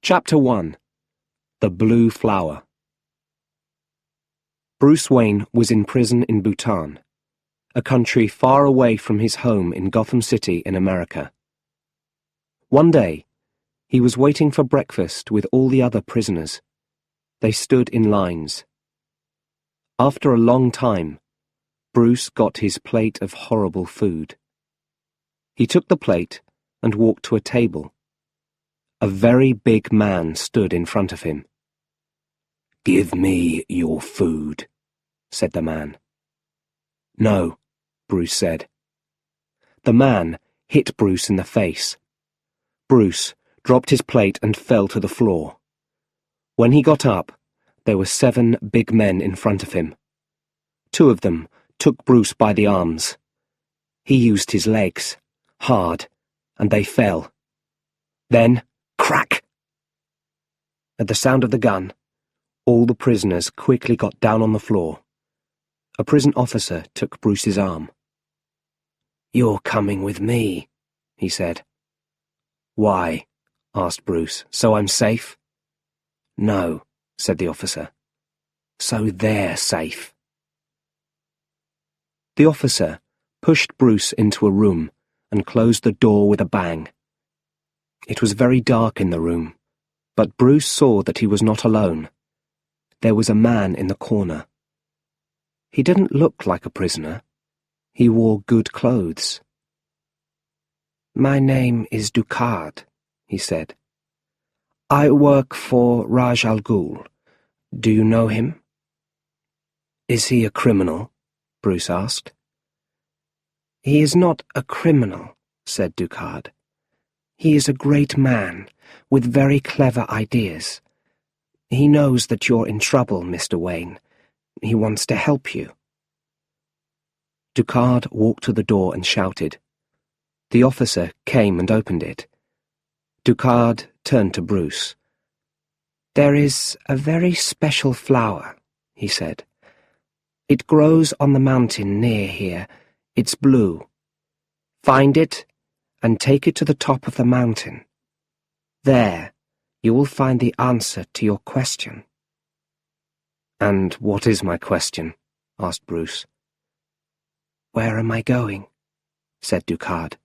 Chapter 1. The Blue Flower. Bruce Wayne was in prison in Bhutan, a country far away from his home in Gotham City in America. One day, he was waiting for breakfast with all the other prisoners. They stood in lines. After a long time, Bruce got his plate of horrible food. He took the plate and walked to a table. A very big man stood in front of him. "Give me your food," said the man. "No," Bruce said. The man hit Bruce in the face. Bruce dropped his plate and fell to the floor. When he got up, there were 7 big men in front of him. 2 of them took Bruce by the arms. He used his legs, hard, and they fell. Then, crack! At the sound of the gun, all the prisoners quickly got down on the floor. A prison officer took Bruce's arm. "You're coming with me," he said. "Why?" asked Bruce. "So I'm safe?" "No," said the officer. "So they're safe." The officer pushed Bruce into a room and closed the door with a bang. It was very dark in the room, but Bruce saw that he was not alone. There was a man in the corner. He didn't look like a prisoner. He wore good clothes. "My name is Ducard," he said. "I work for Raj Al Ghul. Do you know him?" "Is he a criminal?" Bruce asked. "He is not a criminal," said Ducard. "He is a great man, with very clever ideas. He knows that you're in trouble, Mr. Wayne. He wants to help you." Ducard walked to the door and shouted. The officer came and opened it. Ducard turned to Bruce. "There is a very special flower," he said. "It grows on the mountain near here. It's blue. Find it and take it to the top of the mountain. There, you will find the answer to your question." "And what is my question?" asked Bruce. "Where am I going?" said Ducard,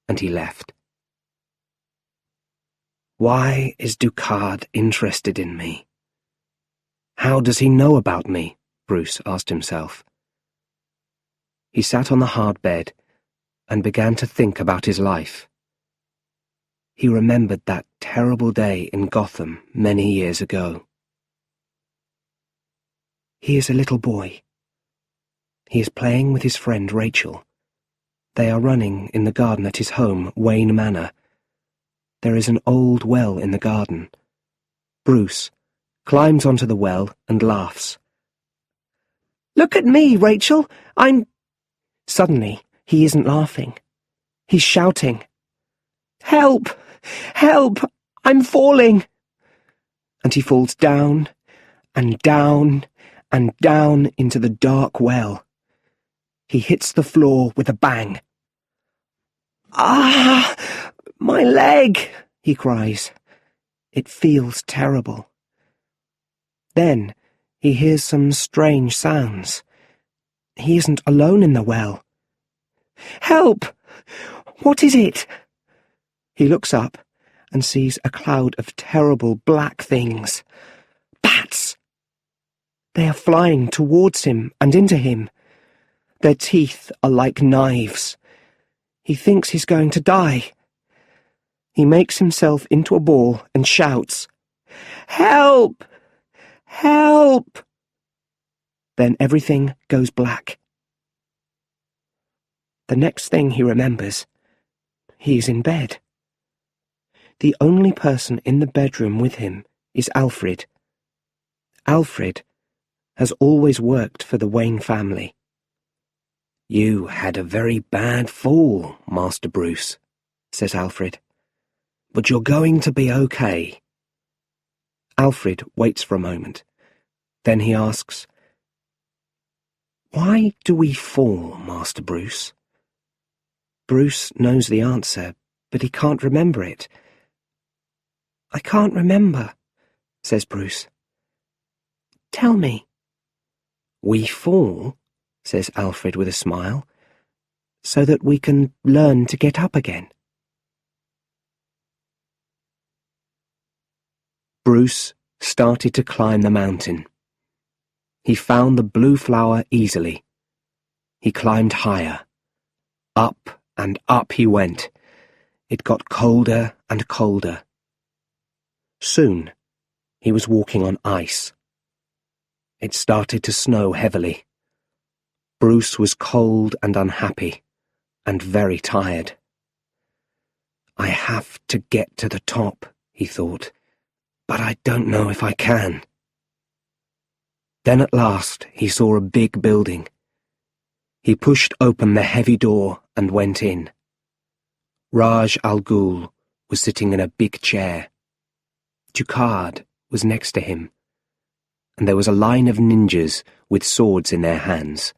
and he left. Why is Ducard interested in me? How does he know about me? Bruce asked himself. He sat on the hard bed and began to think about his life. He remembered that terrible day in Gotham many years ago. He is a little boy. He is playing with his friend Rachel. They are running in the garden at his home, Wayne Manor. There is an old well in the garden. Bruce climbs onto the well and laughs. "Look at me, Rachel! Suddenly, he isn't laughing. He's shouting. "Help! Help! I'm falling!" And he falls down and down and down into the dark well. He hits the floor with a bang. "Ah! My leg!" he cries. It feels terrible. Then he hears some strange sounds. He isn't alone in the well. "Help! What is it?" He looks up and sees a cloud of terrible black things. Bats! They are flying towards him and into him. Their teeth are like knives. He thinks he's going to die. He makes himself into a ball and shouts, "Help! Help!" Then everything goes black. The next thing he remembers, he's in bed. The only person in the bedroom with him is Alfred. Alfred has always worked for the Wayne family. "You had a very bad fall, Master Bruce," says Alfred. "But you're going to be okay." Alfred waits for a moment. Then he asks, "Why do we fall, Master Bruce?" Bruce knows the answer, but he can't remember it. I can't remember, says Bruce. Tell me. We fall, says Alfred with a smile, so that we can learn to get up again. Bruce started to climb the mountain. He found the blue flower easily. He climbed higher. Up and up he went. It got colder and colder. Soon, he was walking on ice. It started to snow heavily. Bruce was cold and unhappy, and very tired. I have to get to the top, he thought, but I don't know if I can. Then at last he saw a big building. He pushed open the heavy door and went in. Raj Al Ghul was sitting in a big chair. Dukhard was next to him, and there was a line of ninjas with swords in their hands,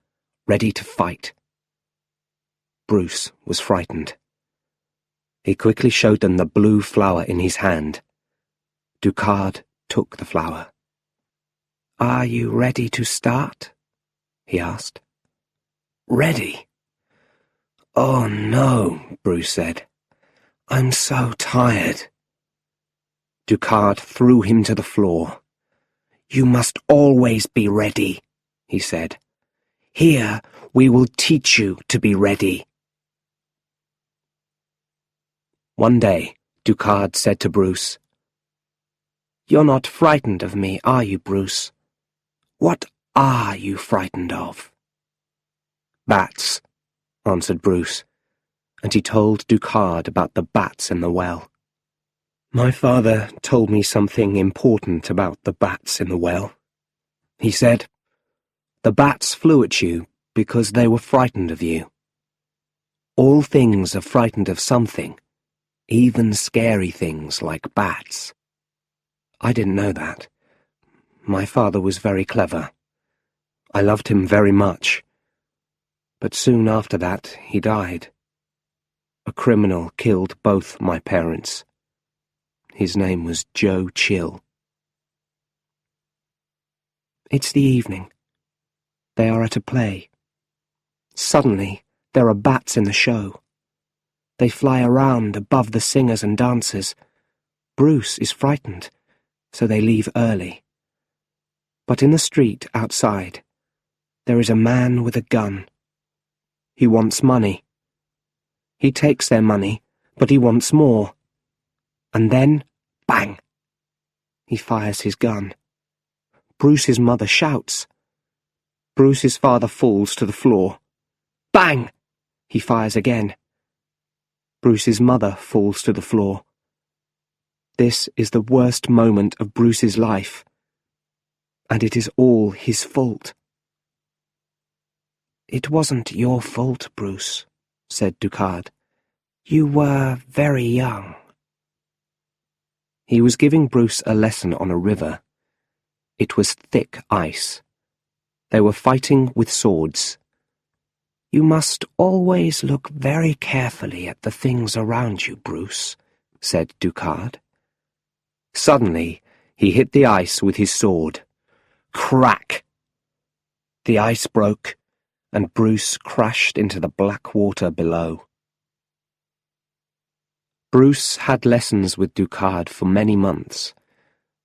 ready to fight. Bruce was frightened. He quickly showed them the blue flower in his hand. Dukhard took the flower. "Are you ready to start?" he asked. "Ready?" "Oh no," Bruce said. "I'm so tired." Dukhard threw him to the floor. "You must always be ready," he said. "Here we will teach you to be ready." One day, Dukhard said to Bruce, "You're not frightened of me, are you, Bruce? What are you frightened of?" "Bats," answered Bruce, and he told Dukhard about the bats in the well. "My father told me something important about the bats in the well. He said, 'The bats flew at you because they were frightened of you. All things are frightened of something, even scary things like bats.' I didn't know that. My father was very clever. I loved him very much. But soon after that, he died. A criminal killed both my parents. His name was Joe Chill." It's the evening. They are at a play. Suddenly, there are bats in the show. They fly around above the singers and dancers. Bruce is frightened, so they leave early. But in the street outside, there is a man with a gun. He wants money. He takes their money, but he wants more. And then, bang! He fires his gun. Bruce's mother shouts. Bruce's father falls to the floor. Bang! He fires again. Bruce's mother falls to the floor. This is the worst moment of Bruce's life, and it is all his fault. "It wasn't your fault, Bruce," said Dukhard. "You were very young." He was giving Bruce a lesson on a river. It was thick ice. They were fighting with swords. "You must always look very carefully at the things around you, Bruce," said Dukhard. Suddenly, he hit the ice with his sword. Crack! The ice broke, and Bruce crashed into the black water below. Bruce had lessons with Dukhard for many months.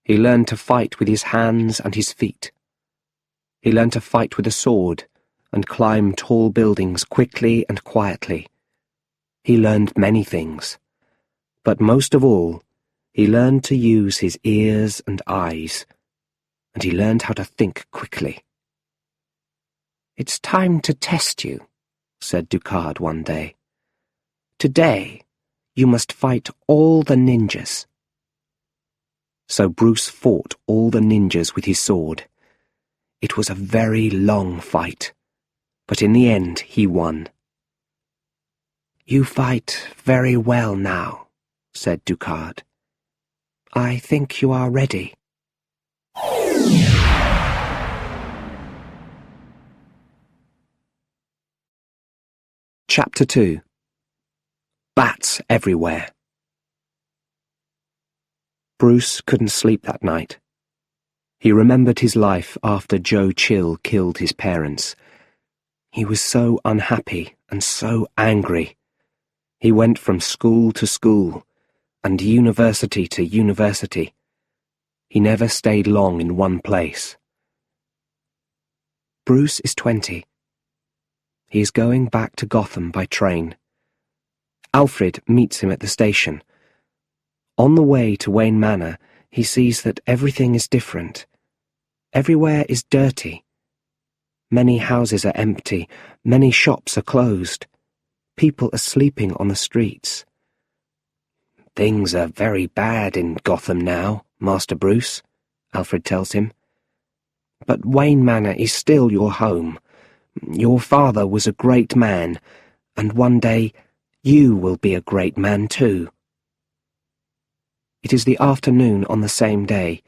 He learned to fight with his hands and his feet. He learned to fight with a sword and climb tall buildings quickly and quietly. He learned many things, but most of all, he learned to use his ears and eyes, and he learned how to think quickly. "It's time to test you," said Dukhard one day. "Today, you must fight all the ninjas." So Bruce fought all the ninjas with his sword. It was a very long fight, but in the end he won. "You fight very well now," said Dukhard. "I think you are ready." Chapter 2. Bats Everywhere. Bruce couldn't sleep that night. He remembered his life after Joe Chill killed his parents. He was so unhappy and so angry. He went from school to school and university to university. He never stayed long in one place. Bruce is 20. He is going back to Gotham by train. Alfred meets him at the station. On the way to Wayne Manor, he sees that everything is different. Everywhere is dirty. Many houses are empty, many shops are closed. People are sleeping on the streets. "Things are very bad in Gotham now, Master Bruce," Alfred tells him. "But Wayne Manor is still your home. Your father was a great man, and one day you will be a great man too." It is the afternoon on the same day.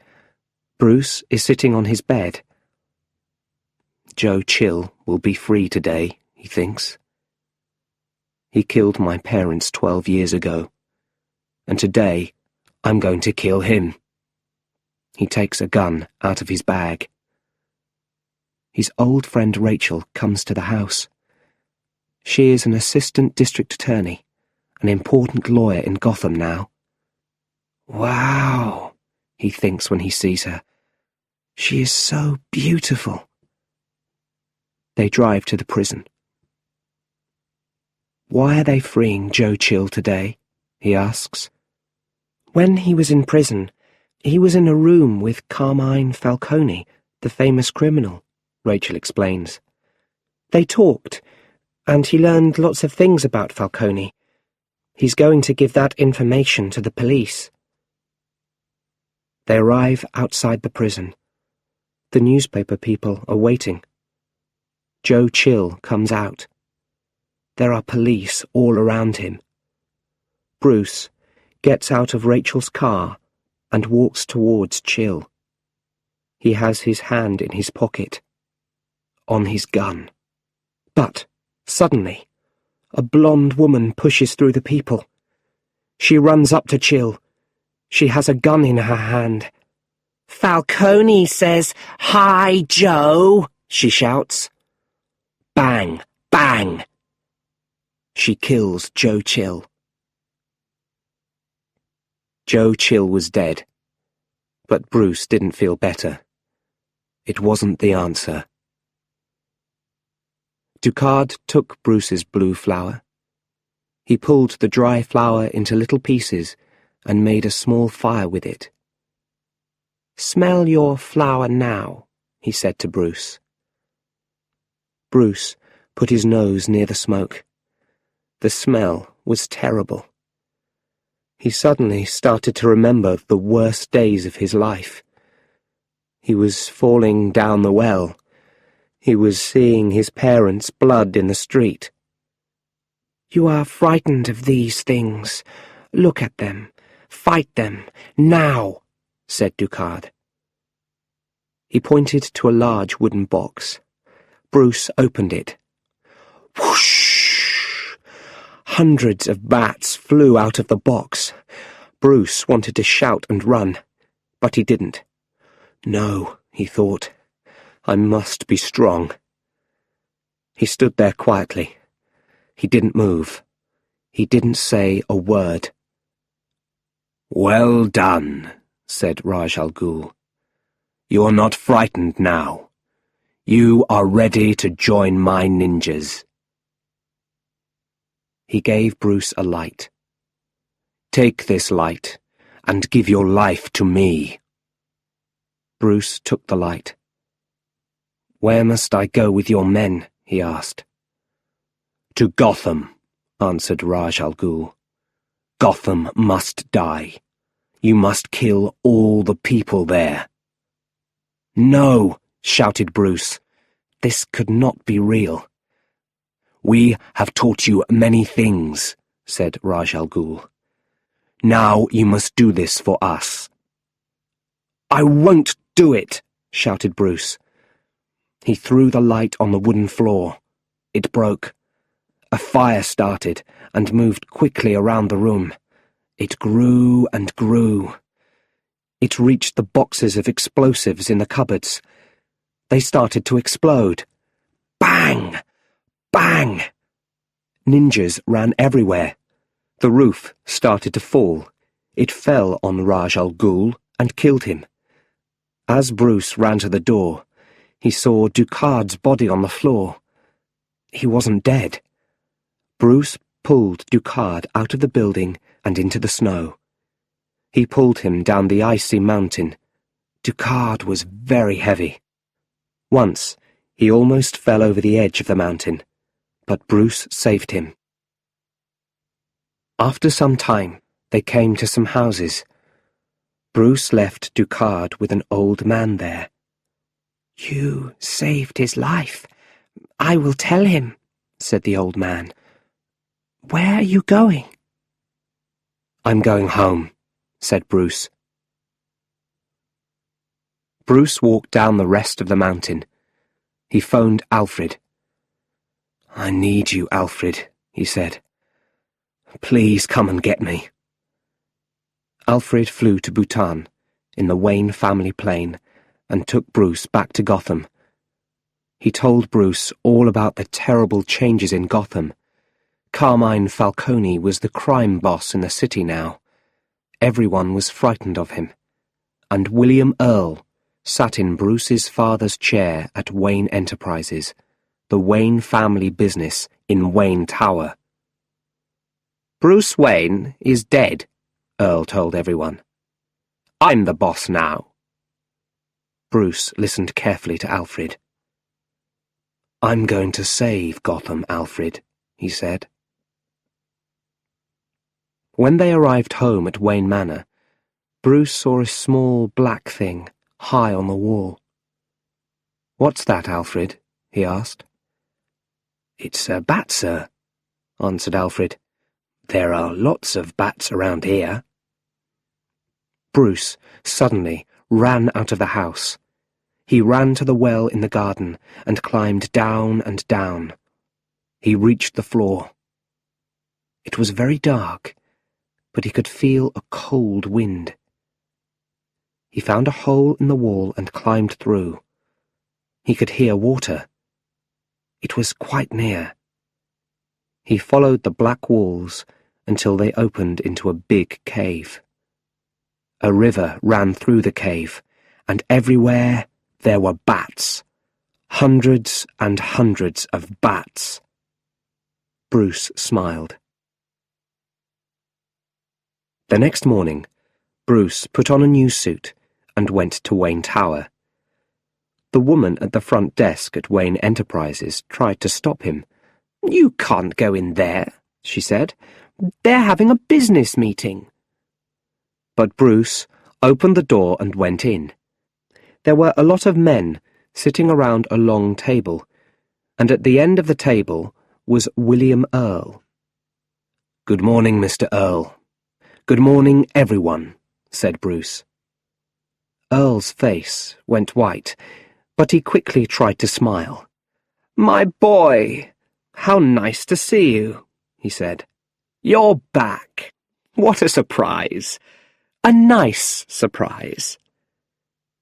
Bruce is sitting on his bed. Joe Chill will be free today, he thinks. He killed my parents 12 years ago, and today I'm going to kill him. He takes a gun out of his bag. His old friend Rachel comes to the house. She is an assistant district attorney, an important lawyer in Gotham now. "Wow," he thinks when he sees her. "She is so beautiful." They drive to the prison. "Why are they freeing Joe Chill today?" he asks. "When he was in prison, he was in a room with Carmine Falcone, the famous criminal," Rachel explains. "They talked, and he learned lots of things about Falcone. He's going to give that information to the police." They arrive outside the prison. The newspaper people are waiting. Joe Chill comes out. There are police all around him. Bruce gets out of Rachel's car and walks towards Chill. He has his hand in his pocket, on his gun. But, suddenly, a blonde woman pushes through the people. She runs up to Chill. She has a gun in her hand. "Falcone says, 'Hi, Joe,'" she shouts. Bang! Bang! She kills Joe Chill. Joe Chill was dead, but Bruce didn't feel better. It wasn't the answer. Ducard took Bruce's blue flower. He pulled the dry flower into little pieces and made a small fire with it. "Smell your flower now," he said to Bruce. Bruce put his nose near the smoke. The smell was terrible. He suddenly started to remember the worst days of his life. He was falling down the well. He was seeing his parents' blood in the street. "You are frightened of these things. Look at them. Fight them. Now," said Ducard. He pointed to a large wooden box. Bruce opened it. Whoosh! Hundreds of bats flew out of the box. Bruce wanted to shout and run, but he didn't. "No," he thought, "I must be strong." He stood there quietly. He didn't move. He didn't say a word. "Well done," said Raj Al Ghul. "You are not frightened now. You are ready to join my ninjas." He gave Bruce a light. "Take this light and give your life to me." Bruce took the light. "Where must I go with your men?" he asked. "To Gotham," answered Raj Al Ghul. "Gotham must die. You must kill all the people there." "No!" shouted Bruce. This could not be real. "We have taught you many things," said Raj Al Ghul. "Now you must do this for us." "I won't do it!" shouted Bruce. He threw the light on the wooden floor. It broke. A fire started and moved quickly around the room. It grew and grew. It reached the boxes of explosives in the cupboards. They started to explode. Bang! Bang! Ninjas ran everywhere. The roof started to fall. It fell on Raj al Ghul and killed him. As Bruce ran to the door, he saw Ducard's body on the floor. He wasn't dead. Bruce pulled Ducard out of the building and into the snow. He pulled him down the icy mountain. Ducard was very heavy. Once, he almost fell over the edge of the mountain, but Bruce saved him. After some time, they came to some houses. Bruce left Ducard with an old man there. "You saved his life. I will tell him," said the old man. "Where are you going?" "I'm going home," said Bruce. Bruce walked down the rest of the mountain. He phoned Alfred. "I need you, Alfred," he said. "Please come and get me." Alfred flew to Bhutan in the Wayne family plane and took Bruce back to Gotham. He told Bruce all about the terrible changes in Gotham. Carmine Falcone was the crime boss in the city now. Everyone was frightened of him. And William Earl sat in Bruce's father's chair at Wayne Enterprises, the Wayne family business in Wayne Tower. "Bruce Wayne is dead," Earl told everyone. "I'm the boss now." Bruce listened carefully to Alfred. "I'm going to save Gotham, Alfred," he said. When they arrived home at Wayne Manor, Bruce saw a small black thing high on the wall. "What's that, Alfred?" he asked. "It's a bat, sir," answered Alfred. "There are lots of bats around here." Bruce suddenly ran out of the house. He ran to the well in the garden and climbed down and down. He reached the floor. It was very dark, but he could feel a cold wind. He found a hole in the wall and climbed through. He could hear water. It was quite near. He followed the black walls until they opened into a big cave. A river ran through the cave, and everywhere there were bats. Hundreds and hundreds of bats. Bruce smiled. The next morning, Bruce put on a new suit and went to Wayne Tower. The woman at the front desk at Wayne Enterprises tried to stop him. "You can't go in there," she said. "They're having a business meeting." But Bruce opened the door and went in. There were a lot of men sitting around a long table, and at the end of the table was William Earl. "Good morning, Mr. Earl. Good morning, everyone," said Bruce. Earl's face went white, but he quickly tried to smile. "My boy, how nice to see you," he said. "You're back. What a surprise. A nice surprise."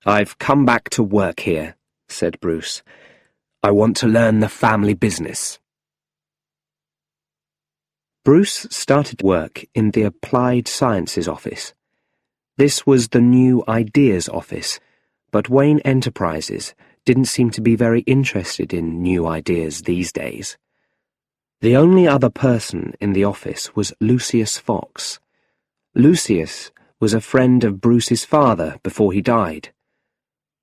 "I've come back to work here," said Bruce. "I want to learn the family business." Bruce started work in the Applied Sciences office. This was the New Ideas office, but Wayne Enterprises didn't seem to be very interested in new ideas these days. The only other person in the office was Lucius Fox. Lucius was a friend of Bruce's father before he died.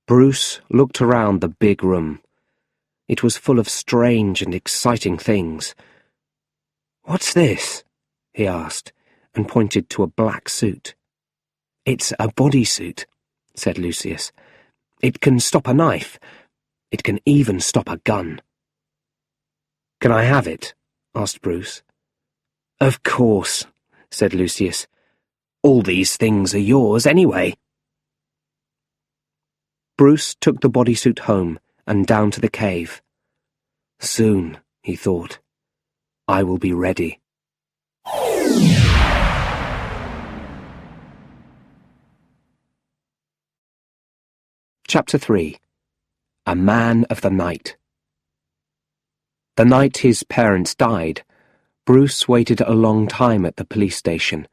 Bruce looked around the big room. It was full of strange and exciting things. "What's this?" he asked, and pointed to a black suit. "It's a bodysuit," said Lucius. "It can stop a knife. It can even stop a gun." "Can I have it?" asked Bruce. "Of course," said Lucius. "All these things are yours anyway." Bruce took the bodysuit home and down to the cave. Soon, he thought, I will be ready. Chapter 3. A Man of the Night. The night his parents died, Bruce waited a long time at the police station.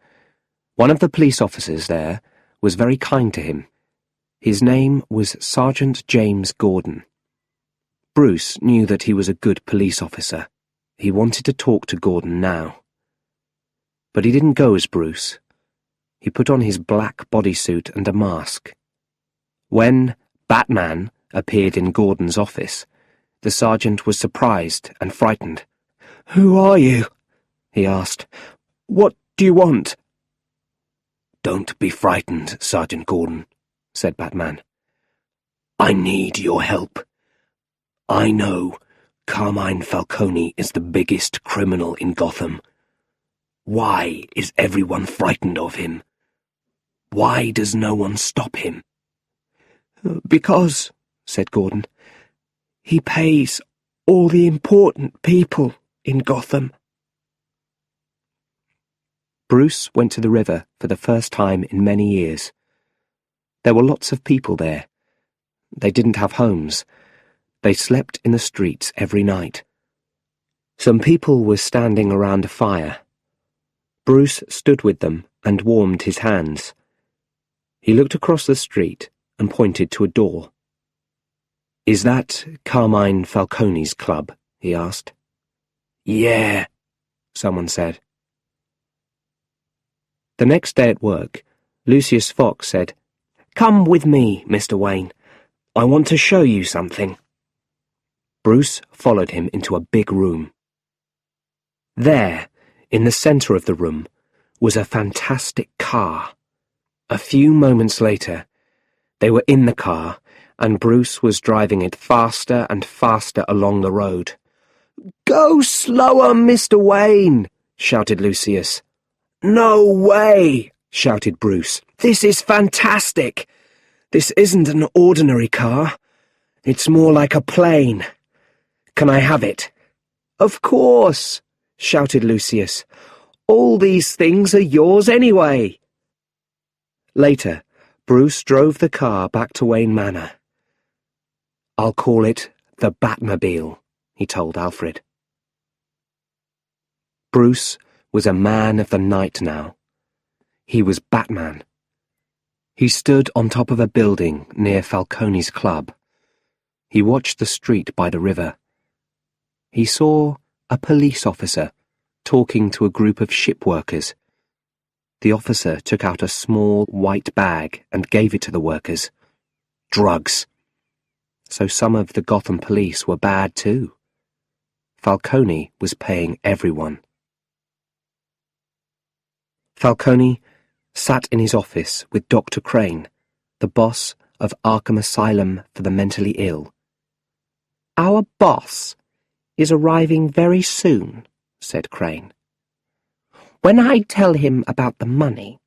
One of the police officers there was very kind to him. His name was Sergeant James Gordon. Bruce knew that he was a good police officer. He wanted to talk to Gordon now. But he didn't go as Bruce. He put on his black bodysuit and a mask. When Batman appeared in Gordon's office, the sergeant was surprised and frightened. "Who are you?" he asked. "What do you want?" "Don't be frightened, Sergeant Gordon," said Batman. "I need your help. I know Carmine Falcone is the biggest criminal in Gotham. Why is everyone frightened of him? Why does no one stop him?" "Because," said Gordon, "he pays all the important people in Gotham." Bruce went to the river for the first time in many years. There were lots of people there. They didn't have homes. They slept in the streets every night. Some people were standing around a fire. Bruce stood with them and warmed his hands. He looked across the street and pointed to a door. "Is that Carmine Falcone's club?" he asked. "Yeah," someone said. The next day at work, Lucius Fox said, "Come with me, Mr. Wayne. I want to show you something." Bruce followed him into a big room. There, in the centre of the room, was a fantastic car. A few moments later, they were in the car, and Bruce was driving it faster and faster along the road. "Go slower, Mr. Wayne!" shouted Lucius. "No way!" shouted Bruce. "This is fantastic! This isn't an ordinary car. It's more like a plane. Can I have it?" "Of course!" shouted Lucius. "All these things are yours anyway." Later, Bruce drove the car back to Wayne Manor. "I'll call it the Batmobile," he told Alfred. Bruce was a man of the night now. He was Batman. He stood on top of a building near Falcone's club. He watched the street by the river. He saw a police officer talking to a group of ship workers. The officer took out a small white bag and gave it to the workers. Drugs. So some of the Gotham police were bad too. Falcone was paying everyone. Falcone sat in his office with Dr. Crane, the boss of Arkham Asylum for the mentally ill. "Our boss is arriving very soon," said Crane. "When I tell him about the money,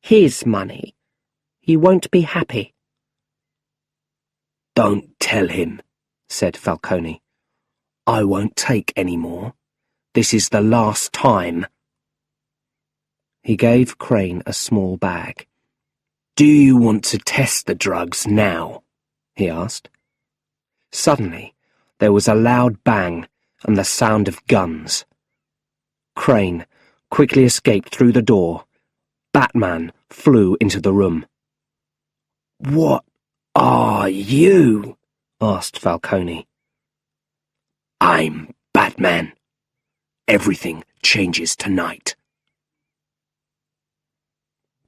his money, he won't be happy." "Don't tell him," said Falcone. "I won't take any more. This is the last time." He gave Crane a small bag. "Do you want to test the drugs now?" he asked. Suddenly, there was a loud bang and the sound of guns. Crane quickly escaped through the door. Batman flew into the room. "What are you?" asked Falcone. "I'm Batman. Everything changes tonight."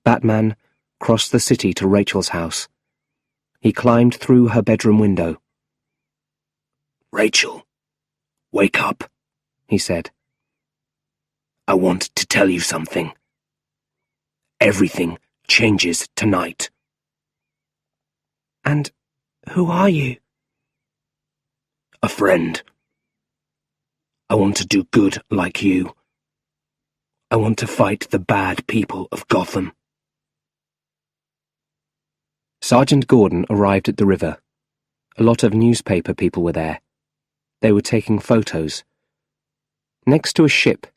Batman crossed the city to Rachel's house. He climbed through her bedroom window. "Rachel, wake up," he said. "I want to tell you something. Everything changes tonight." "And who are you?" "A friend. I want to do good like you. I want to fight the bad people of Gotham." Sergeant Gordon arrived at the river. A lot of newspaper people were there. They were taking photos. Next to a ship,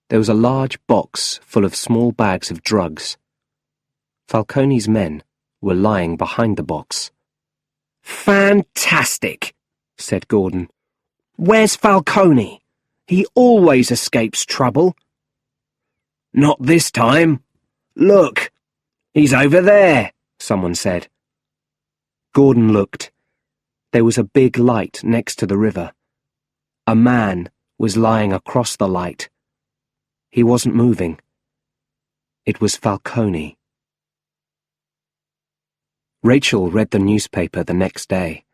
there was a large box full of small bags of drugs. Falcone's men were lying behind the box. "Fantastic," said Gordon. "Where's Falcone? He always escapes trouble." "Not this time. Look, he's over there," someone said. Gordon looked. There was a big light next to the river. A man was lying across the light. He wasn't moving. It was Falcone. Rachel read the newspaper the next day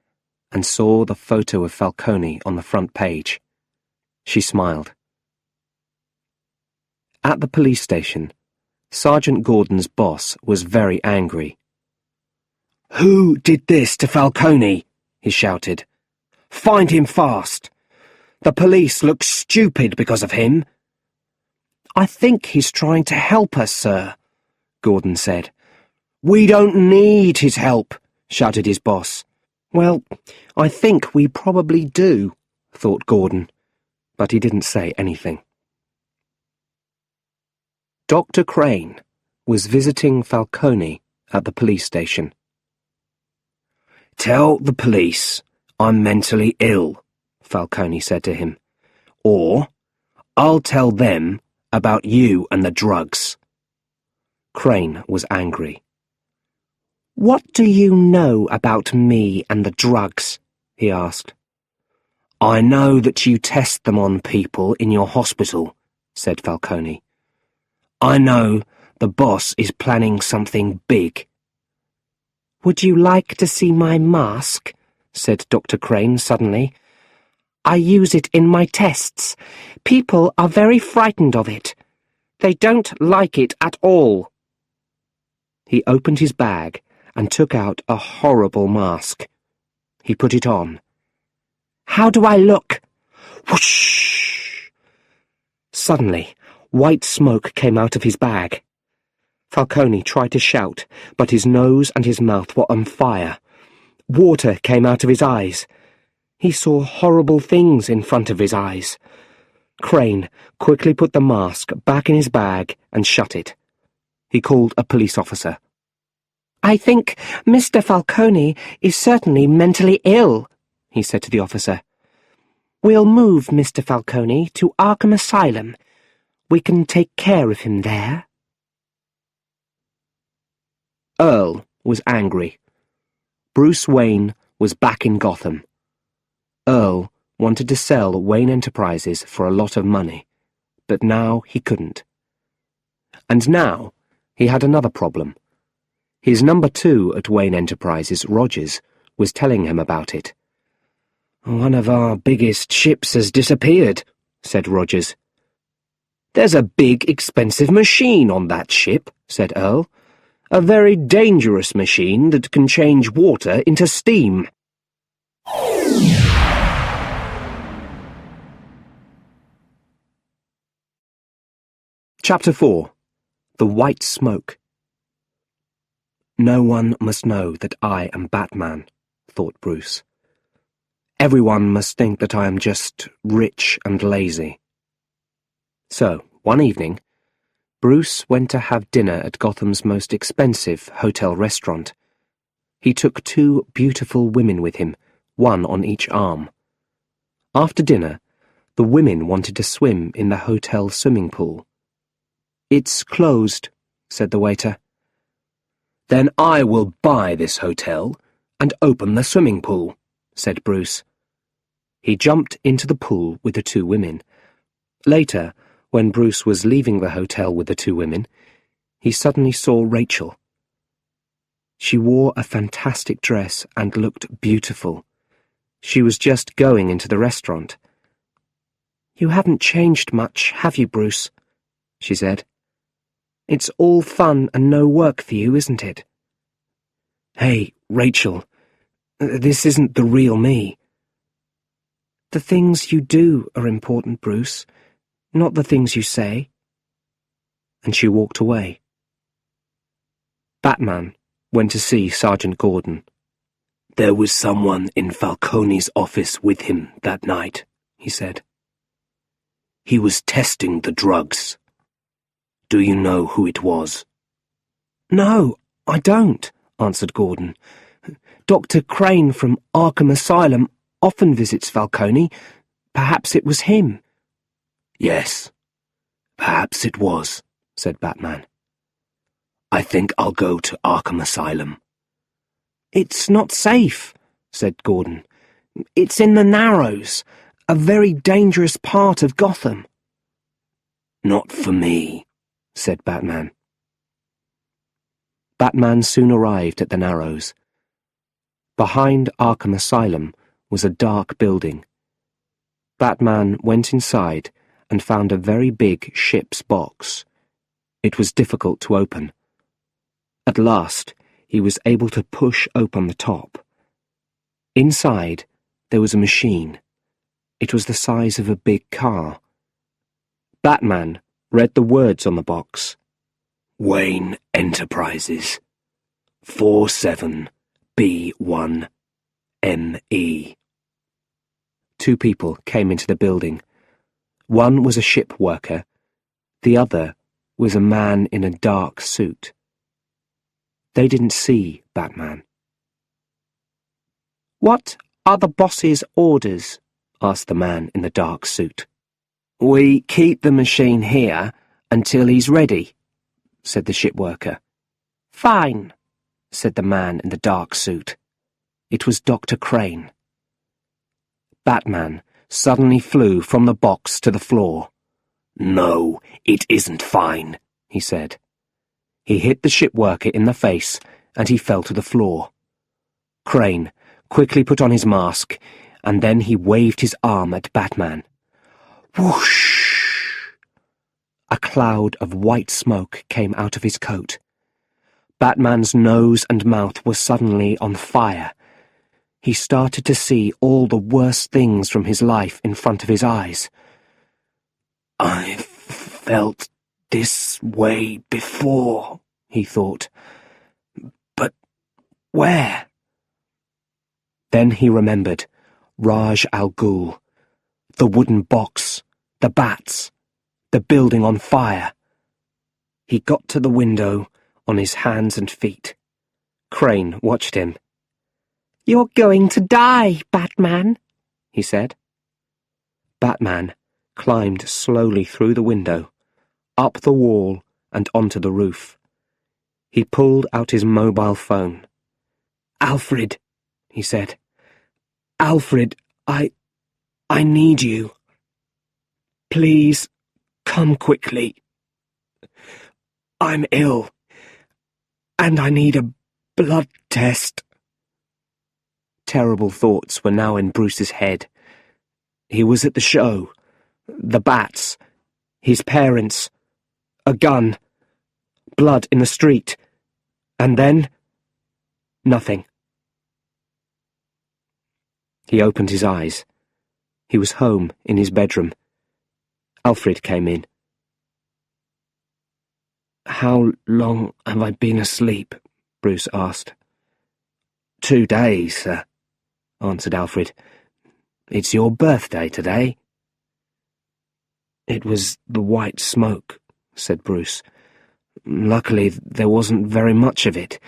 and saw the photo of Falcone on the front page. She smiled. At the police station, Sergeant Gordon's boss was very angry. "Who did this to Falcone?" he shouted. "Find him fast. The police look stupid because of him." "I think he's trying to help us, sir," Gordon said. "We don't need his help," shouted his boss. "Well, I think we probably do," thought Gordon, but he didn't say anything. Dr. Crane was visiting Falcone at the police station. "Tell the police I'm mentally ill," Falcone said to him, "or I'll tell them about you and the drugs." Crane was angry. "What do you know about me and the drugs?" he asked. "I know that you test them on people in your hospital," said Falcone. "I know the boss is planning something big." "Would you like to see my mask?" said Dr. Crane suddenly. "I use it in my tests. People are very frightened of it. They don't like it at all." He opened his bag and took out a horrible mask. He put it on. "How do I look?" Whoosh! Suddenly, white smoke came out of his bag. Falcone tried to shout, but his nose and his mouth were on fire. Water came out of his eyes. He saw horrible things in front of his eyes. Crane quickly put the mask back in his bag and shut it. He called a police officer. "I think Mr. Falcone is certainly mentally ill," he said to the officer. "We'll move Mr. Falcone to Arkham Asylum. We can take care of him there." Earl was angry. Bruce Wayne was back in Gotham. Earl wanted to sell Wayne Enterprises for a lot of money, but now he couldn't. And now he had another problem. His number 2 at Wayne Enterprises, Rogers, was telling him about it. "One of our biggest ships has disappeared," said Rogers. "There's a big, expensive machine on that ship," said Earl. "A very dangerous machine that can change water into steam." Chapter 4. The White Smoke. "No one must know that I am Batman," thought Bruce. "Everyone must think that I am just rich and lazy." So, one evening, Bruce went to have dinner at Gotham's most expensive hotel restaurant. He took 2 beautiful women with him, one on each arm. After dinner, the women wanted to swim in the hotel swimming pool. "It's closed," said the waiter. "Then I will buy this hotel and open the swimming pool," said Bruce. He jumped into the pool with the 2 women. Later, when Bruce was leaving the hotel with the 2 women, he suddenly saw Rachel. She wore a fantastic dress and looked beautiful. She was just going into the restaurant. "You haven't changed much, have you, Bruce?" she said. "It's all fun and no work for you, isn't it?" "Hey, Rachel, this isn't the real me." "The things you do are important, Bruce, not the things you say." And she walked away. Batman went to see Sergeant Gordon. "There was someone in Falcone's office with him that night," he said. "He was testing the drugs. Do you know who it was?" "No, I don't," answered Gordon. Dr. Crane from Arkham Asylum often visits Falcone. Perhaps it was him." "Yes, perhaps it was," said Batman. "I think I'll go to Arkham Asylum." "It's not safe," said Gordon. "It's in the Narrows, a very dangerous part of Gotham." "Not for me," said Batman. Batman soon arrived at the Narrows. Behind Arkham Asylum was a dark building. Batman went inside and found a very big ship's box. It was difficult to open. At last, he was able to push open the top. Inside, there was a machine. It was the size of a big car. Batman read the words on the box. "Wayne Enterprises, 47B1ME. Two people came into the building. One was a ship worker. The other was a man in a dark suit. They didn't see Batman. "What are the boss's orders?" asked the man in the dark suit. "We keep the machine here until he's ready," said the ship worker. "Fine," said the man in the dark suit. It was Dr. Crane. Batman suddenly flew from the box to the floor. "No, it isn't fine," he said. He hit the ship worker in the face and he fell to the floor. Crane quickly put on his mask and then he waved his arm at Batman. Whoosh! A cloud of white smoke came out of his coat. Batman's nose and mouth were suddenly on fire. He started to see all the worst things from his life in front of his eyes. "I've felt this way before," he thought. "But where?" Then he remembered Raj Al Ghul, the wooden box, the bats, the building on fire. He got to the window on his hands and feet. Crane watched him. "You're going to die, Batman," he said. Batman climbed slowly through the window, up the wall and onto the roof. He pulled out his mobile phone. "Alfred," he said. "Alfred, I need you. Please, come quickly. I'm ill, and I need a blood test." Terrible thoughts were now in Bruce's head. He was at the show, the bats, his parents, a gun, blood in the street, and then nothing. He opened his eyes. He was home in his bedroom. Alfred came in. "How long have I been asleep?" Bruce asked. 2 days, sir," answered Alfred. "It's your birthday today." "It was the white smoke," said Bruce. "Luckily, there wasn't very much of it.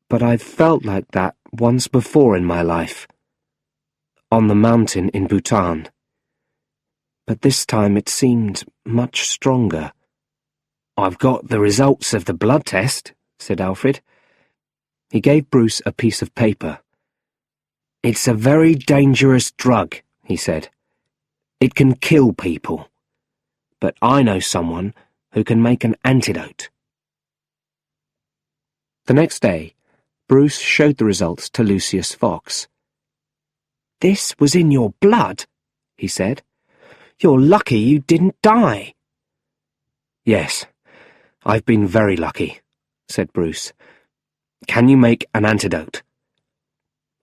But I've felt like that once before in my life. On the mountain in Bhutan. But this time it seemed much stronger." "I've got the results of the blood test," said Alfred. He gave Bruce a piece of paper. "It's a very dangerous drug," he said. "It can kill people. But I know someone who can make an antidote." The next day, Bruce showed the results to Lucius Fox. "This was in your blood," he said. "You're lucky you didn't die." "Yes, I've been very lucky," said Bruce. "Can you make an antidote?"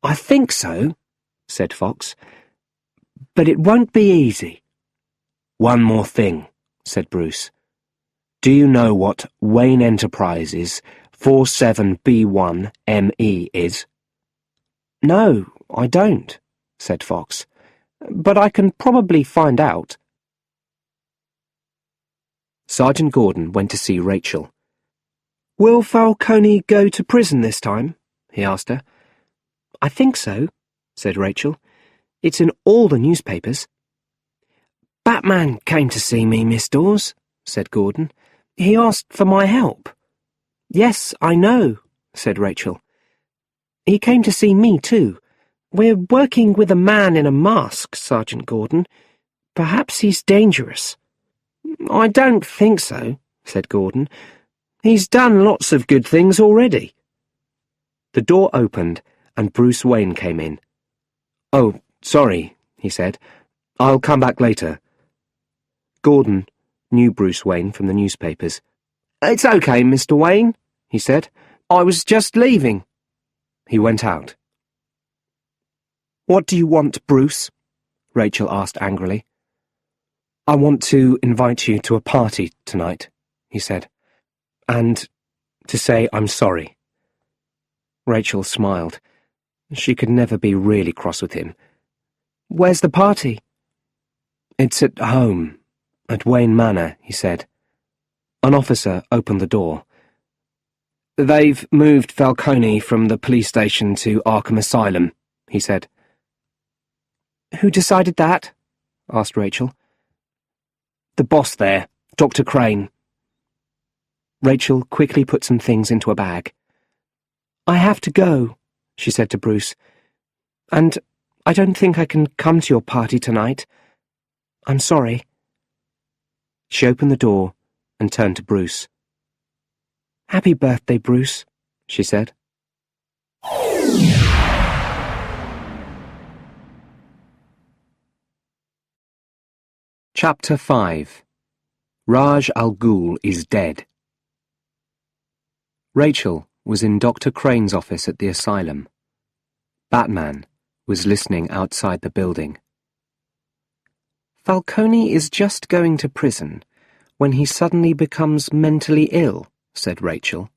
"I think so," said Fox. "But it won't be easy." "One more thing," said Bruce. "Do you know what Wayne Enterprises 47B1ME is?" "No, I don't," said Fox. "But I can probably find out." Sergeant Gordon went to see Rachel. "Will Falcone go to prison this time?" he asked her. I think so, said Rachel. It's in all the newspapers. Batman came to see me, Miss Dawes, said Gordon. He asked for my help. Yes, I know, said Rachel. He came to see me, too. We're working with a man in a mask, Sergeant Gordon. Perhaps he's dangerous. I don't think so, said Gordon. He's done lots of good things already. The door opened and Bruce Wayne came in. Oh, sorry, he said. I'll come back later. Gordon knew Bruce Wayne from the newspapers. It's okay, Mr. Wayne, he said. I was just leaving. He went out. What do you want, Bruce? Rachel asked angrily. I want to invite you to a party tonight, he said, and to say I'm sorry. Rachel smiled. She could never be really cross with him. Where's the party? It's at home, at Wayne Manor, he said. An officer opened the door. They've moved Falcone from the police station to Arkham Asylum, he said. Who decided that? Asked Rachel. The boss there, Dr. Crane. Rachel quickly put some things into a bag. I have to go, she said to Bruce, and I don't think I can come to your party tonight. I'm sorry. She opened the door and turned to Bruce. Happy birthday, Bruce, she said. Chapter 5. Raj Al Ghul is dead. Rachel was in Dr. Crane's office at the asylum. Batman was listening outside the building. Falcone is just going to prison when he suddenly becomes mentally ill, said Rachel.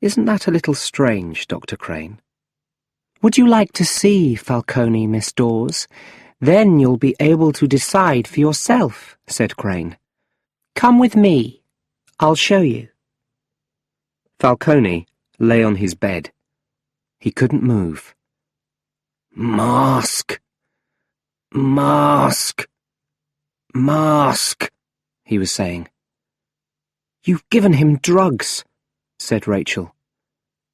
Isn't that a little strange, Dr. Crane? Would you like to see Falcone, Miss Dawes? Then you'll be able to decide for yourself, said Crane. Come with me. I'll show you. Falcone lay on his bed. He couldn't move. Mask! Mask! Mask! He was saying. You've given him drugs, said Rachel.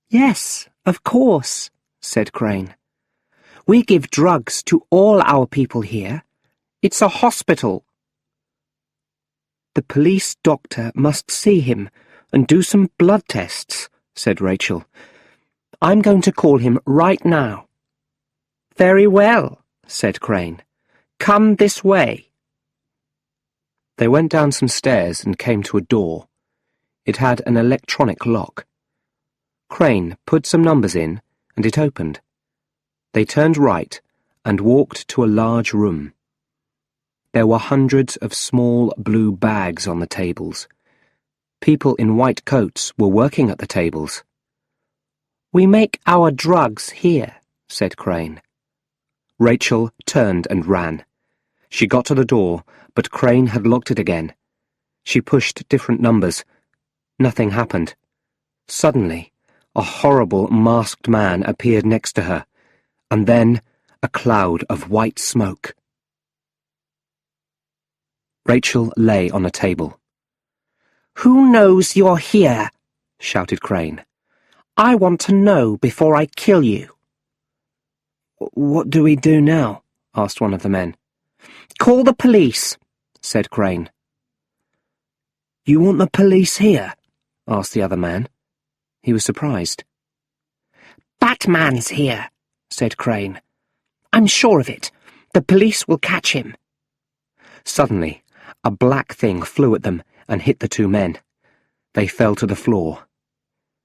Yes, of course, said Crane. We give drugs to all our people here. It's a hospital. The police doctor must see him and do some blood tests, said Rachel. I'm going to call him right now. Very well, said Crane. Come this way. They went down some stairs and came to a door. It had an electronic lock. Crane put some numbers in, and it opened. They turned right and walked to a large room. There were hundreds of small blue bags on the tables. People in white coats were working at the tables. We make our drugs here, said Crane. Rachel turned and ran. She got to the door, but Crane had locked it again. She pushed different numbers. Nothing happened. Suddenly, a horrible masked man appeared next to her, and then a cloud of white smoke. Rachel lay on a table. Who knows you're here? Shouted Crane. I want to know before I kill you. What do we do now? Asked one of the men. Call the police, said Crane. You want the police here? Asked the other man. He was surprised. Batman's here, said Crane. I'm sure of it. The police will catch him. Suddenly, a black thing flew at them and hit the two men. They fell to the floor.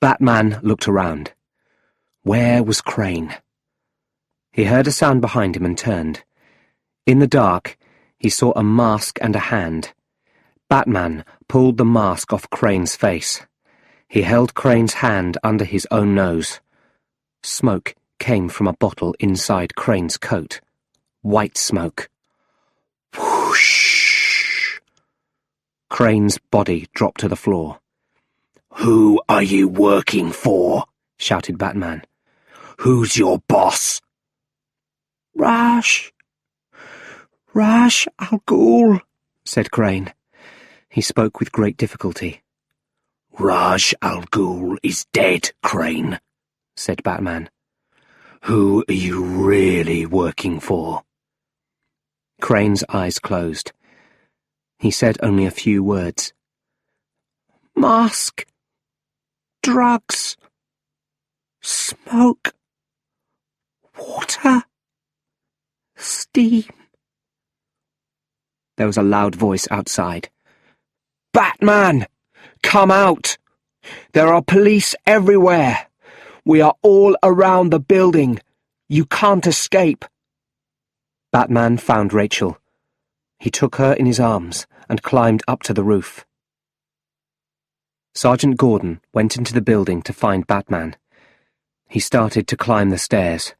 Batman looked around. Where was Crane? He heard a sound behind him and turned. In the dark, he saw a mask and a hand. Batman pulled the mask off Crane's face. He held Crane's hand under his own nose. Smoke came from a bottle inside Crane's coat. White smoke. Whoosh! Crane's body dropped to the floor. Who are you working for? Shouted Batman. Who's your boss? Ra's al Ghul, said Crane. He spoke with great difficulty. Ra's al Ghul is dead, Crane, said Batman. Who are you really working for? Crane's eyes closed. He said only a few words. Mask. Drugs. Smoke. Water. Steam. There was a loud voice outside. Batman! Come out! There are police everywhere. We are all around the building. You can't escape. Batman found Rachel. He took her in his arms and climbed up to the roof. Sergeant Gordon went into the building to find Batman. He started to climb the stairs.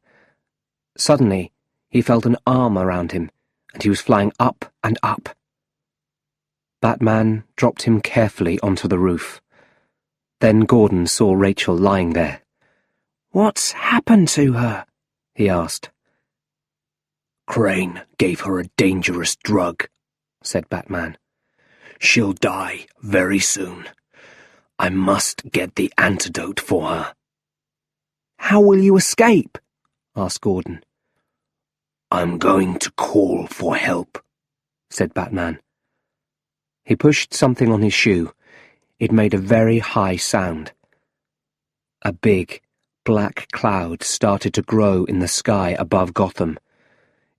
Suddenly, he felt an arm around him, and he was flying up and up. Batman dropped him carefully onto the roof. Then Gordon saw Rachel lying there. "What's happened to her?" he asked. Crane gave her a dangerous drug, said Batman. She'll die very soon. I must get the antidote for her. "How will you escape?" asked Gordon. I'm going to call for help, said Batman. He pushed something on his shoe. It made a very high sound. A big, black cloud started to grow in the sky above Gotham.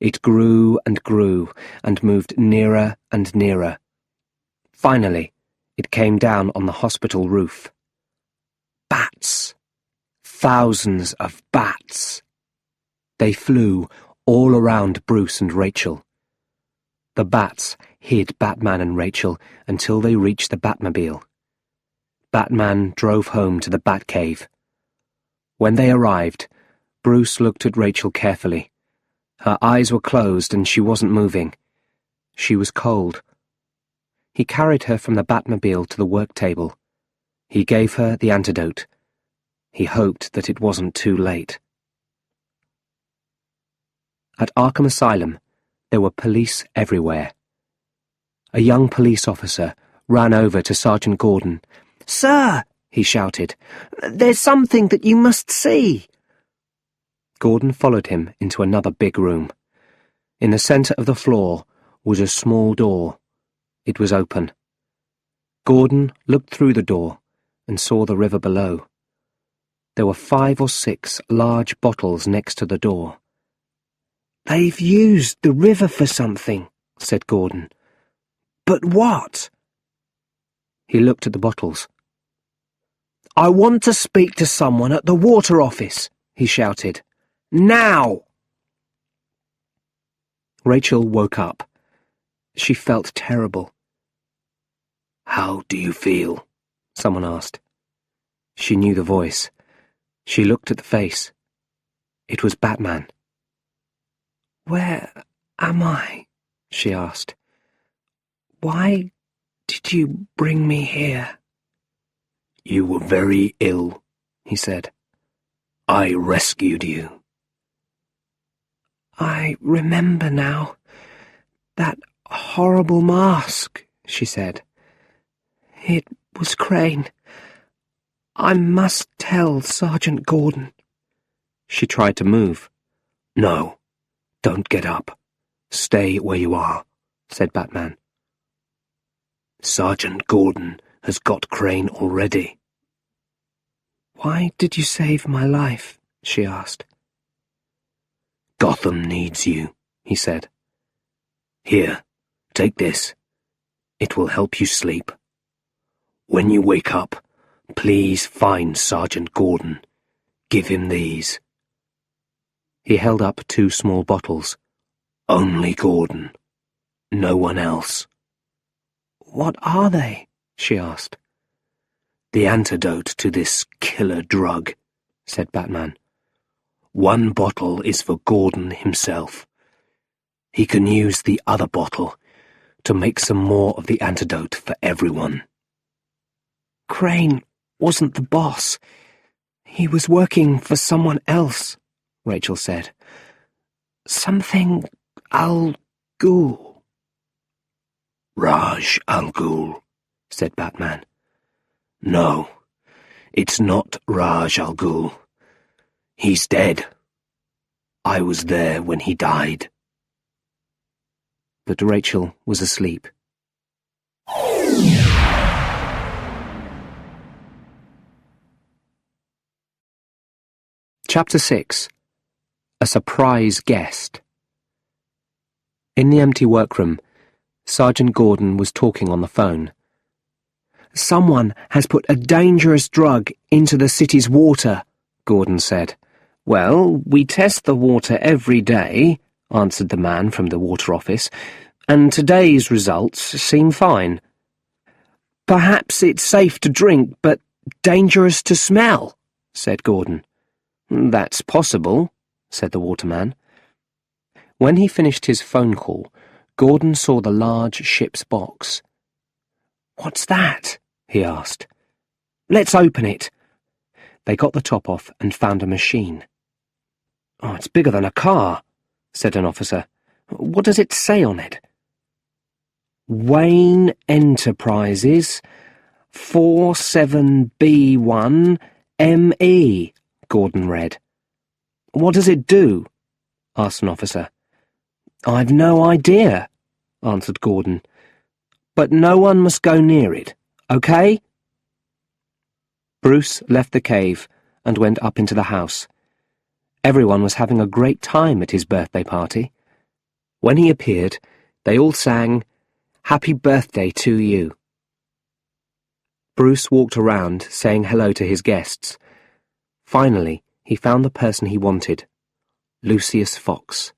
It grew and moved nearer and nearer. Finally, it came down on the hospital roof. Bats! Thousands of bats! They flew all around Bruce and Rachel. The bats hid Batman and Rachel until they reached the Batmobile. Batman drove home to the Batcave. When they arrived, Bruce looked at Rachel carefully. Her eyes were closed and she wasn't moving. She was cold. He carried her from the Batmobile to the work table. He gave her the antidote. He hoped that it wasn't too late. At Arkham Asylum, there were police everywhere. A young police officer ran over to Sergeant Gordon. "Sir," he shouted, "there's something that you must see." Gordon followed him into another big room. In the centre of the floor was a small door. It was open. Gordon looked through the door and saw the river below. There were 5 or 6 large bottles next to the door. "They've used the river for something," said Gordon. "But what?" He looked at the bottles. "I want to speak to someone at the water office," he shouted. "Now!" Rachel woke up. She felt terrible. "How do you feel?" someone asked. She knew the voice. She looked at the face. It was Batman. "Where am I?" she asked. "Why did you bring me here?" "You were very ill," he said. "I rescued you." "I remember now. That horrible mask," she said. "It was Crane. I must tell Sergeant Gordon." She tried to move. "No, don't get up. Stay where you are," said Batman. "Sergeant Gordon has got Crane already." "Why did you save my life?" she asked. "Gotham needs you," he said. "Here, take this. It will help you sleep. When you wake up, please find Sergeant Gordon. Give him these." He held up 2 small bottles. "Only Gordon. No one else." "What are they?" she asked. "The antidote to this killer drug," said Batman. "1 bottle is for Gordon himself. He can use the other bottle to make some more of the antidote for everyone." "Crane wasn't the boss. "He was working for someone else," Rachel said. "Something Al Ghul." "Raj Al Ghul," said Batman. "No, it's not Raj Al Ghul. He's dead. I was there when he died." But Rachel was asleep. Chapter 6. A Surprise Guest. In the empty workroom, Sergeant Gordon was talking on the phone. "Someone has put a dangerous drug into the city's water," Gordon said. "Well, we test the water every day," answered the man from the water office, "and today's results seem fine." "Perhaps it's safe to drink, but dangerous to smell," said Gordon. "That's possible," said the waterman. When he finished his phone call, Gordon saw the large ship's box. "What's that?" he asked. "Let's open it." They got the top off and found a machine. "Oh, it's bigger than a car," said an officer. "What does it say on it?" "Wayne Enterprises, 47B1ME, Gordon read. "What does it do?" asked an officer. "I've no idea," answered Gordon. "But no one must go near it, okay?" Bruce left the cave and went up into the house. Everyone was having a great time at his birthday party. When he appeared, they all sang, "Happy Birthday to You." Bruce walked around saying hello to his guests. Finally, he found the person he wanted, Lucius Fox.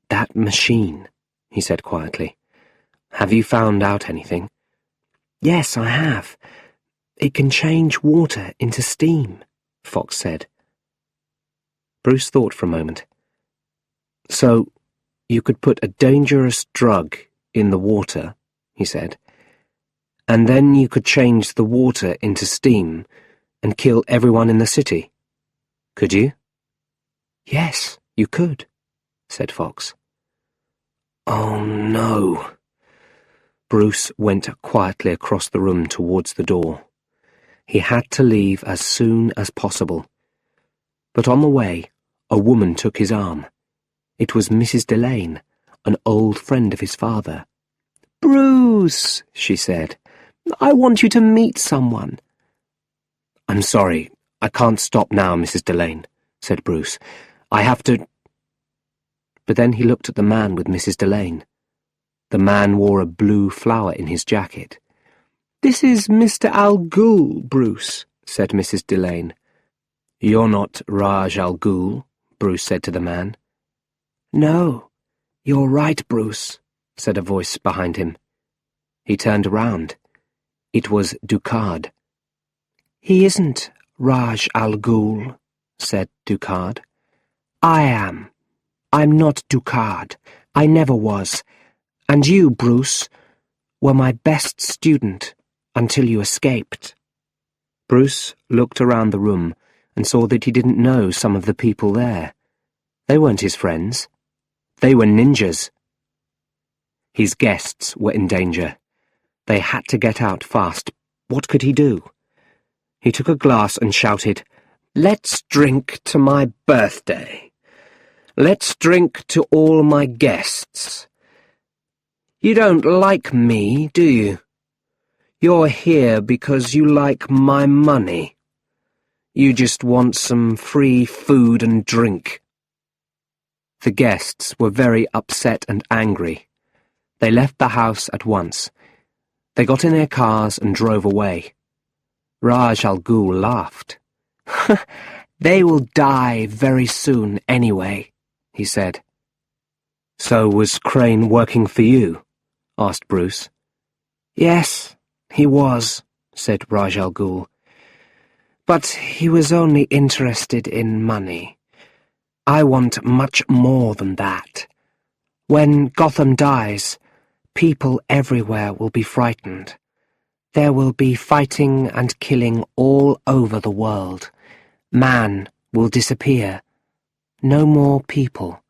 "That machine," he said quietly. "Have you found out anything?" "Yes, I have. It can change water into steam," Fox said. Bruce thought for a moment. "So, you could put a dangerous drug in the water," he said, "and then you could change the water into steam and kill everyone in the city. Could you?" "Yes, you could," said Fox. "Oh, no." Bruce went quietly across the room towards the door. He had to leave as soon as possible. But on the way, a woman took his arm. It was Mrs. Delane, an old friend of his father. "Bruce," she said, "I want you to meet someone." "I'm sorry, I can't stop now, Mrs. Delane," said Bruce. "I have to—" But then he looked at the man with Mrs. Delane. The man wore a blue flower in his jacket. "This is Mr. Al Ghul, Bruce," said Mrs. Delane. "You're not Raj Al Ghul," Bruce said to the man. "No, you're right, Bruce," said a voice behind him. He turned around. It was Ducard. "He isn't Raj Al Ghul," said Ducard. "I am. I'm not Ducard. I never was. And you, Bruce, were my best student until you escaped." Bruce looked around the room and saw that he didn't know some of the people there. They weren't his friends. They were ninjas. His guests were in danger. They had to get out fast. What could he do? He took a glass and shouted, "Let's drink to my birthday. Let's drink to all my guests. You don't like me, do you? You're here because you like my money. You just want some free food and drink." The guests were very upset and angry. They left the house at once. They got in their cars and drove away. Raj Al Ghul laughed. "They will die very soon anyway," he said. "So was Crane working for you?" asked Bruce. "Yes, he was," said Raj Al Ghul. "But he was only interested in money. I want much more than that. When Gotham dies, people everywhere will be frightened. There will be fighting and killing all over the world. Man will disappear. No more people.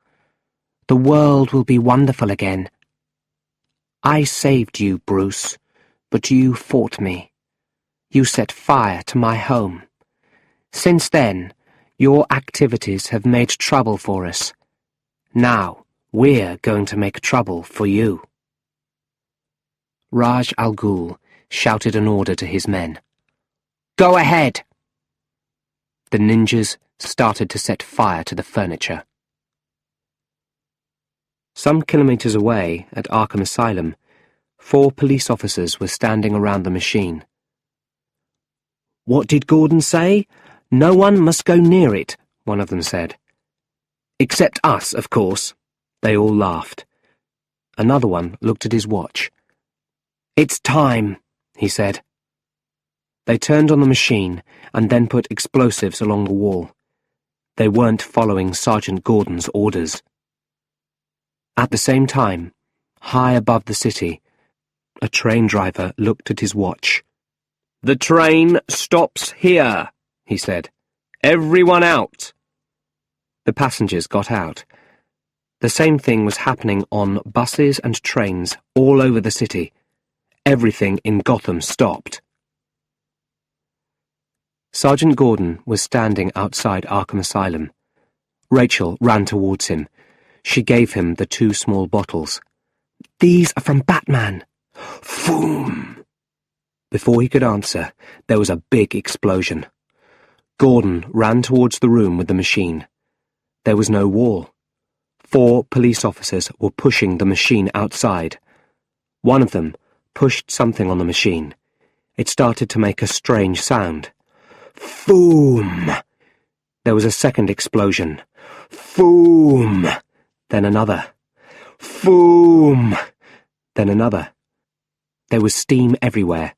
The world will be wonderful again. I saved you, Bruce, but you fought me. You set fire to my home. Since then, your activities have made trouble for us. Now, we're going to make trouble for you. Raj Al Ghul shouted an order to his men. Go ahead! The ninjas started to set fire to the furniture. Some kilometers away, at Arkham Asylum, 4 police officers were standing around the machine. What did Gordon say? No one must go near it, one of them said. Except us, of course. They all laughed. Another one looked at his watch. It's time, he said. They turned on the machine and then put explosives along the wall. They weren't following Sergeant Gordon's orders. At the same time, high above the city, a train driver looked at his watch. The train stops here, he said. Everyone out. The passengers got out. The same thing was happening on buses and trains all over the city. Everything in Gotham stopped. Sergeant Gordon was standing outside Arkham Asylum. Rachel ran towards him. She gave him the 2 small bottles. These are from Batman. Foom! Before he could answer, there was a big explosion. Gordon ran towards the room with the machine. There was no wall. 4 police officers were pushing the machine outside. One of them pushed something on the machine. It started to make a strange sound. Foom! There was a second explosion. Foom! Then another. Foom! Then another. There was steam everywhere.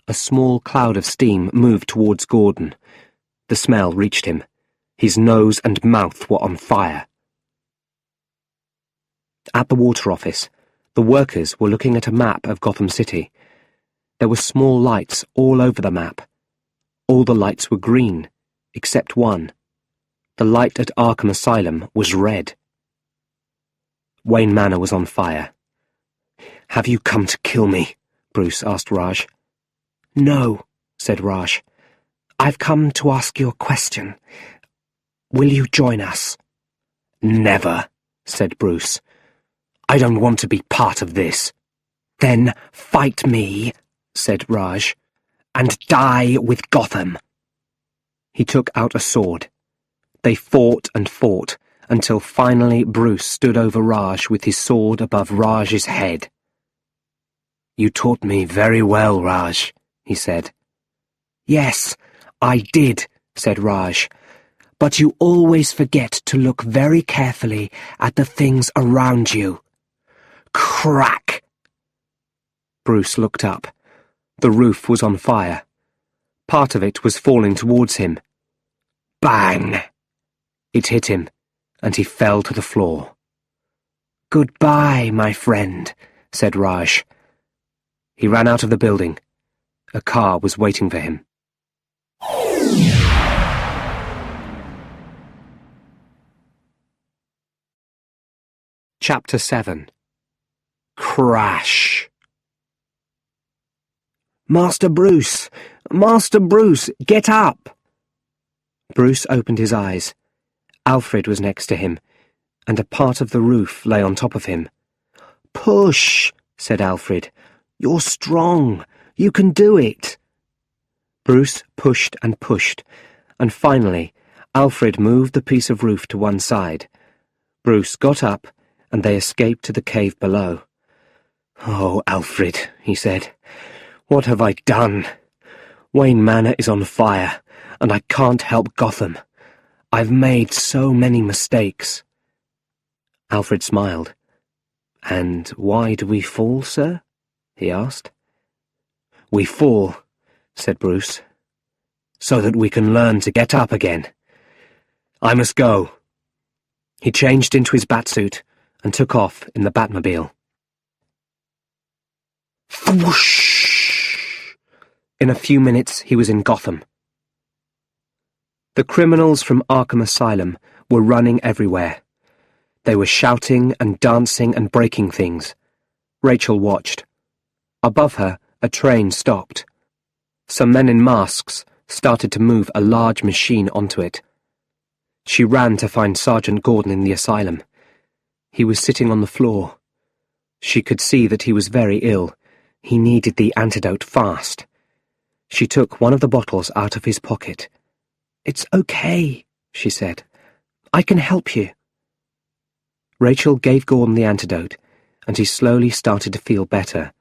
A small cloud of steam moved towards Gordon. The smell reached him. His nose and mouth were on fire. At the water office, the workers were looking at a map of Gotham City. There were small lights all over the map. All the lights were green, except one. The light at Arkham Asylum was red. Wayne Manor was on fire. Have you come to kill me? Bruce asked Raj. No, said Raj. I've come to ask you a question. Will you join us? Never, said Bruce. I don't want to be part of this. Then fight me, said Raj, and die with Gotham. He took out a sword. They fought and fought, until finally Bruce stood over Raj with his sword above Raj's head. You taught me very well, Raj, he said. Yes, I did, said Raj. But you always forget to look very carefully at the things around you. Crack! Bruce looked up. The roof was on fire. Part of it was falling towards him. Bang! It hit him, and he fell to the floor. Goodbye, my friend, said Raj. He ran out of the building. A car was waiting for him. Chapter 7. Crash. Master Bruce! Master Bruce! Get up! Bruce opened his eyes. Alfred was next to him, and a part of the roof lay on top of him. Push, said Alfred. You're strong. You can do it. Bruce pushed, and finally, Alfred moved the piece of roof to one side. Bruce got up, and they escaped to the cave below. Oh, Alfred, he said, what have I done? Wayne Manor is on fire, and I can't help Gotham. I've made so many mistakes. Alfred smiled. And why do we fall, sir? He asked. We fall, said Bruce, so that we can learn to get up again. I must go. He changed into his batsuit and took off in the Batmobile. Whoosh! In a few minutes he was in Gotham. The criminals from Arkham Asylum were running everywhere. They were shouting and dancing and breaking things. Rachel watched. Above her, a train stopped. Some men in masks started to move a large machine onto it. She ran to find Sergeant Gordon in the asylum. He was sitting on the floor. She could see that he was very ill. He needed the antidote fast. She took one of the bottles out of his pocket. "It's okay," she said. "I can help you." Rachel gave Gordon the antidote, and he slowly started to feel better.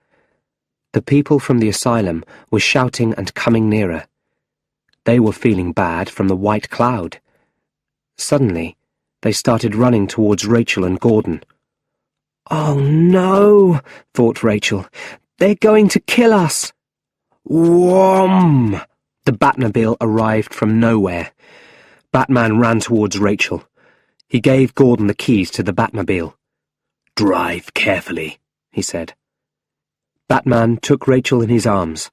The people from the asylum were shouting and coming nearer. They were feeling bad from the white cloud. Suddenly, they started running towards Rachel and Gordon. "Oh no," thought Rachel. "They're going to kill us." Whom! The Batmobile arrived from nowhere. Batman ran towards Rachel. He gave Gordon the keys to the Batmobile. "Drive carefully," he said. Batman took Rachel in his arms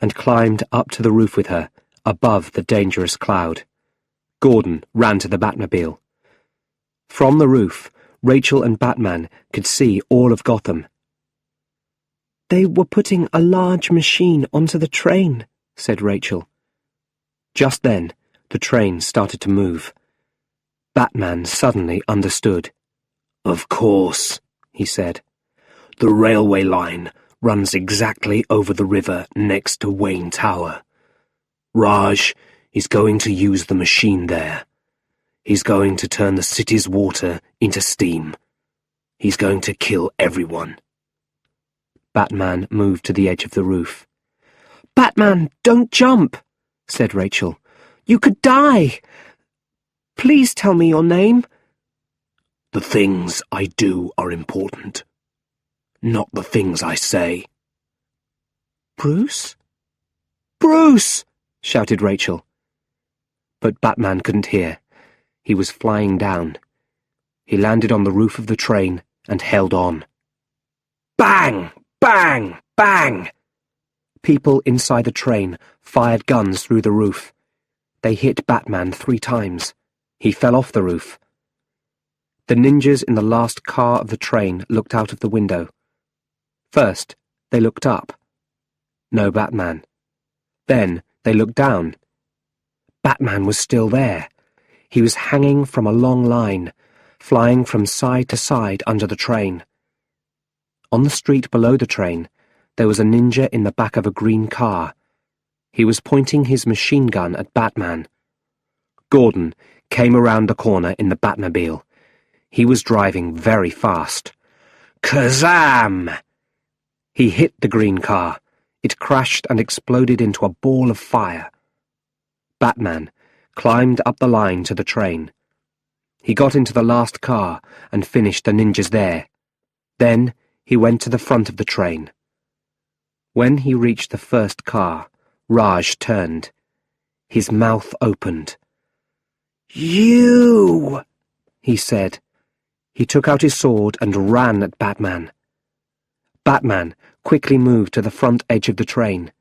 and climbed up to the roof with her, above the dangerous cloud. Gordon ran to the Batmobile. From the roof, Rachel and Batman could see all of Gotham. "They were putting a large machine onto the train," said Rachel. Just then, the train started to move. Batman suddenly understood. "Of course," he said. "The railway line runs exactly over the river next to Wayne Tower. Raj is going to use the machine there. He's going to turn the city's water into steam. He's going to kill everyone." Batman moved to the edge of the roof. "Batman, don't jump," said Rachel. "You could die. Please tell me your name." "The things I do are important, not the things I say." "Bruce? Bruce!" shouted Rachel. But Batman couldn't hear. He was flying down. He landed on the roof of the train and held on. Bang! Bang! Bang! People inside the train fired guns through the roof. They hit Batman 3 times. He fell off the roof. The ninjas in the last car of the train looked out of the window. First, they looked up. No Batman. Then they looked down. Batman was still there. He was hanging from a long line, flying from side to side under the train. On the street below the train, there was a ninja in the back of a green car. He was pointing his machine gun at Batman. Gordon came around the corner in the Batmobile. He was driving very fast. Kazam! He hit the green car. It crashed and exploded into a ball of fire. Batman climbed up the line to the train. He got into the last car and finished the ninjas there. Then he went to the front of the train. When he reached the first car, Raj turned. His mouth opened. "You!" he said. He took out his sword and ran at Batman. Batman quickly moved to the front edge of the train.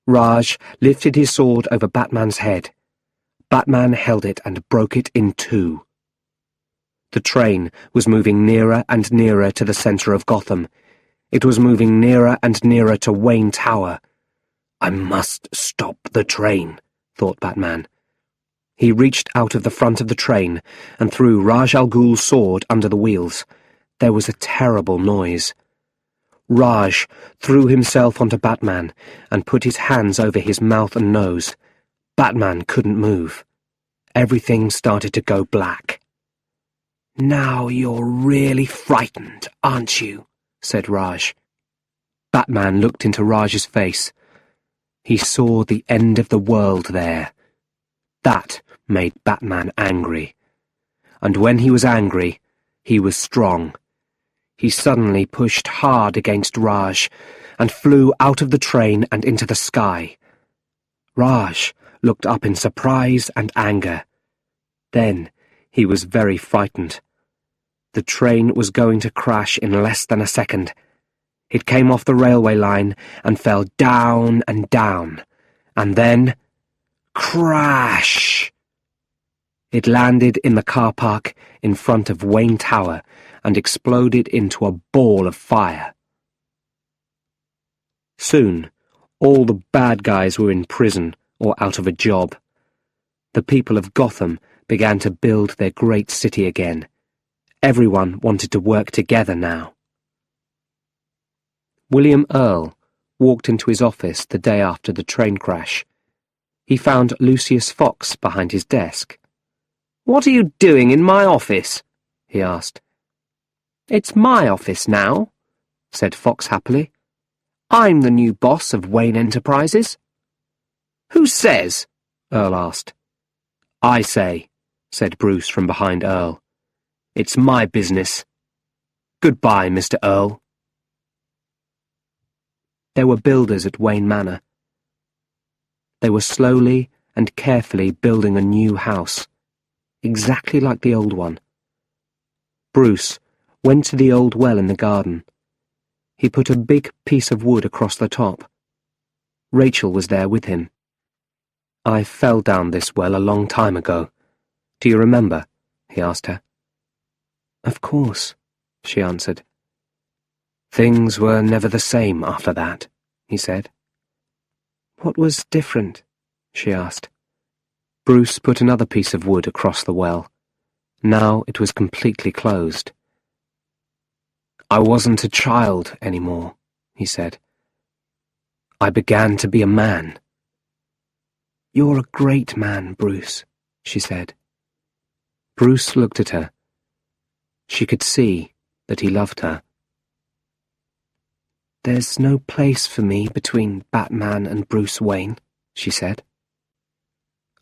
Raj lifted his sword over Batman's head. Batman held it and broke it in 2. The train was moving nearer and nearer to the center of Gotham. It was moving nearer and nearer to Wayne Tower. "I must stop the train," thought Batman. He reached out of the front of the train and threw Raj al Ghul's sword under the wheels. There was a terrible noise. Raj threw himself onto Batman and put his hands over his mouth and nose. Batman couldn't move. Everything started to go black. "Now you're really frightened, aren't you?" said Raj. Batman looked into Raj's face. He saw the end of the world there. That made Batman angry. And when he was angry, he was strong. He suddenly pushed hard against Raj and flew out of the train and into the sky. Raj looked up in surprise and anger. Then he was very frightened. The train was going to crash in less than a second. It came off the railway line and fell down and down, and then crash! It landed in the car park in front of Wayne Tower and exploded into a ball of fire. Soon, all the bad guys were in prison or out of a job. The people of Gotham began to build their great city again. Everyone wanted to work together now. William Earl walked into his office the day after the train crash. He found Lucius Fox behind his desk. "What are you doing in my office?" he asked. "It's my office now," said Fox happily. "I'm the new boss of Wayne Enterprises." "Who says?" Earl asked. "I say," said Bruce from behind Earl. "It's my business. Goodbye, Mr. Earl." There were builders at Wayne Manor. They were slowly and carefully building a new house, exactly like the old one. Bruce went to the old well in the garden. He put a big piece of wood across the top. Rachel was there with him. "I fell down this well a long time ago. Do you remember?" he asked her. "Of course," she answered. "Things were never the same after that," he said. "What was different?" she asked. Bruce put another piece of wood across the well. Now it was completely closed. "I wasn't a child anymore," he said. "I began to be a man." "You're a great man, Bruce," she said. Bruce looked at her. She could see that he loved her. "There's no place for me between Batman and Bruce Wayne," she said.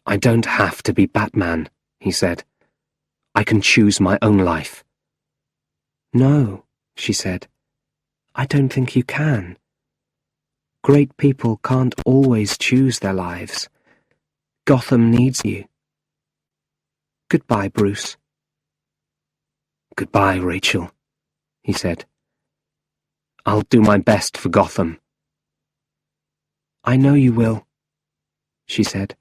"I don't have to be Batman," he said. "I can choose my own life." "No," she said. "I don't think you can. Great people can't always choose their lives. Gotham needs you. Goodbye, Bruce." "Goodbye, Rachel," he said. "I'll do my best for Gotham." "I know you will," she said.